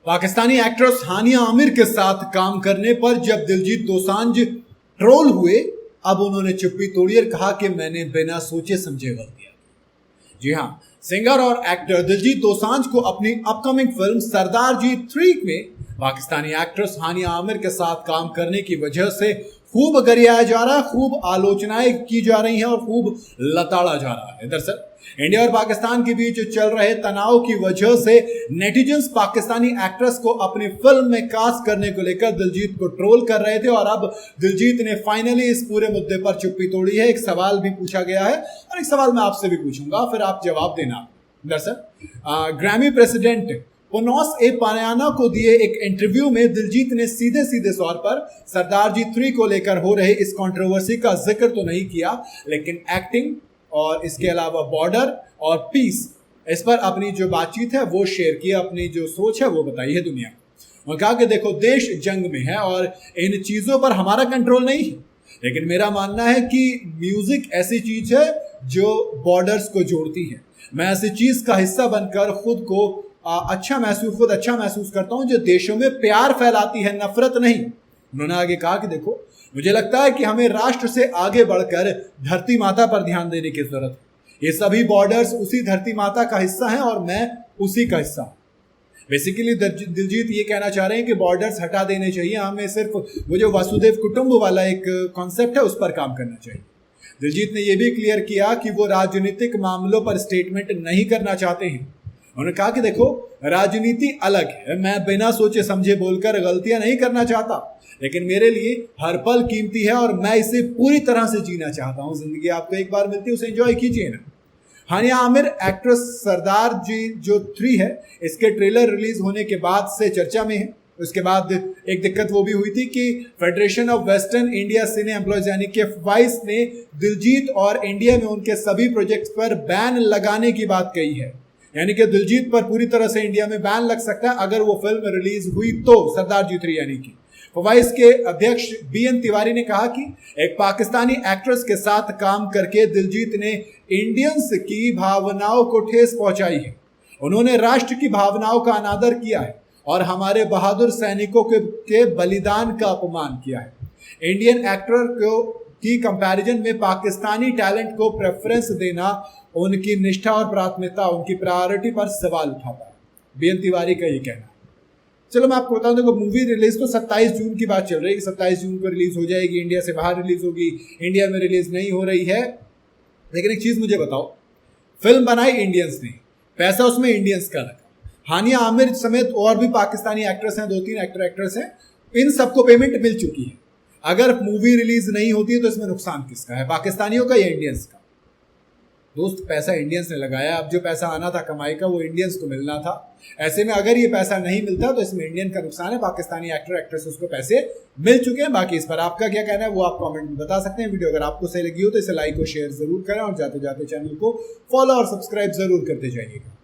Pakistani actress हानिया आमिर के साथ काम करने पर जब दिलजीत दोसांझ ट्रोल हुए, अब उन्होंने चुप्पी तोड़ी और कहा कि मैंने बिना सोचे समझे गलत किया। जी हां, सिंगर और एक्टर दिलजीत दोसांझ को अपनी अपकमिंग फिल्म सरदार जी 3 में पाकिस्तानी एक्ट्रेस हानिया आमिर के साथ काम करने की वजह से खूब गरियाया जा रहा है, खूब आलोचनाएं की जा रही हैं और खूब लताड़ा जा रहा है। दरअसल इंडिया और पाकिस्तान के बीच चल रहे तनाव की वजह से नेटिजन्स पाकिस्तानी एक्ट्रेस को अपनी फिल्म में कास्ट करने को लेकर दिलजीत को ट्रोल कर रहे थे और अब दिलजीत ने फाइनली इस पूरे मुद्दे पर चुप्पी तोड़ी है। एक सवाल भी पूछा गया है और एक सवाल मैं आपसे भी पूछूंगा, फिर आप जवाब देना। दरअसल ग्रैमी प्रेसिडेंट पुनौस ए पानियाना को दिए एक इंटरव्यू में दिलजीत ने सीधे सीधे तौर पर सरदार जी 3 को लेकर हो रहे इस कंट्रोवर्सी का जिक्र तो नहीं किया, लेकिन एक्टिंग और इसके अलावा बॉर्डर और पीस, इस पर अपनी जो बातचीत है वो शेयर की, अपनी जो सोच है वो बताई है दुनिया को। और कहा कि देखो, देश जंग में है और इन चीज़ों पर हमारा कंट्रोल नहीं है, लेकिन मेरा मानना है कि म्यूजिक ऐसी चीज़ है जो बॉर्डर्स को जोड़ती है। मैं ऐसी चीज़ का हिस्सा बनकर खुद को अच्छा महसूस करता हूं जो देशों में प्यार फैलाती है, नफरत नहीं। उन्होंने आगे कहा कि देखो, मुझे लगता है कि हमें राष्ट्र से आगे बढ़कर धरती माता पर ध्यान देने की जरूरत है। ये सभी बॉर्डर्स उसी धरती माता का हिस्सा हैं और मैं उसी का हिस्सा हूं। बेसिकली दिलजीत ये कहना चाह रहे हैं कि बॉर्डर्स हटा देने चाहिए, हमें सिर्फ वो जो वसुदेव कुटुंब वाला एक कॉन्सेप्ट है उस पर काम करना चाहिए। दिलजीत ने यह भी क्लियर किया कि वो राजनीतिक मामलों पर स्टेटमेंट नहीं करना चाहते हैं। उन्होंने कहा कि देखो, राजनीति अलग है, मैं बिना सोचे समझे बोलकर गलतियां नहीं करना चाहता, लेकिन मेरे लिए हर पल कीमती है और मैं इसे पूरी तरह से जीना चाहता हूं। जिंदगी आपको एक बार मिलती है, उसे एंजॉय कीजिए ना। हानिया आमिर एक्ट्रेस सरदार जी जो 3 है, इसके ट्रेलर रिलीज होने के बाद से चर्चा में है। उसके बाद एक दिक्कत वो भी हुई थी कि federation of western India cine employees यानी कि FWICE ने दिलजीत और इंडिया में उनके सभी प्रोजेक्ट्स पर बैन लगाने की बात कही है। यानी कि दिलजीत पर पूरी तरह से इंडिया में बैन लग सकता है अगर वो फिल्म रिलीज हुई तो, सरदार जी 3 यानी कि। FWICE के अध्यक्ष BN तिवारी ने कहा कि एक पाकिस्तानी एक्ट्रेस के साथ काम करके दिलजीत ने इंडियंस की भावनाओं को ठेस पहुंचाई है। उन्होंने राष्ट्र की भावनाओं का अनादर किया है और हमारे बहादुर सैनिकों के बलिदान का अपमान किया है। इंडियन एक्टर को की कंपैरिजन में पाकिस्तानी टैलेंट को प्रेफरेंस देना उनकी निष्ठा और प्राथमिकता, उनकी प्रायोरिटी पर सवाल उठाता है। BN तिवारी का ये कहना है। चलो मैं आपको बताऊं, देखो मूवी रिलीज तो 27 जून की बात चल रही है कि 27 जून को रिलीज हो जाएगी, इंडिया से बाहर रिलीज होगी, इंडिया में रिलीज नहीं हो रही है। लेकिन एक चीज मुझे बताओ, फिल्म बनाई इंडियंस ने, पैसा उसमें इंडियंस का लगा। हानिया आमिर समेत और भी पाकिस्तानी एक्ट्रेस हैं, 2-3 एक्ट्रेस हैं, इन सबको पेमेंट मिल चुकी है। अगर मूवी रिलीज नहीं होती है तो इसमें नुकसान किसका है, पाकिस्तानियों का या इंडियंस का? दोस्त, पैसा इंडियंस ने लगाया, अब जो पैसा आना था कमाई का वो इंडियंस को मिलना था। ऐसे में अगर ये पैसा नहीं मिलता तो इसमें इंडियन का नुकसान है, पाकिस्तानी एक्टर एक्ट्रेसेस को पैसे मिल चुके हैं। बाकी इस पर आपका क्या कहना है वो आप कमेंट में बता सकते हैं। वीडियो अगर आपको सही लगी हो तो इसे लाइक और शेयर जरूर करें और जाते जाते चैनल को फॉलो और सब्सक्राइब जरूर करते जाइएगा।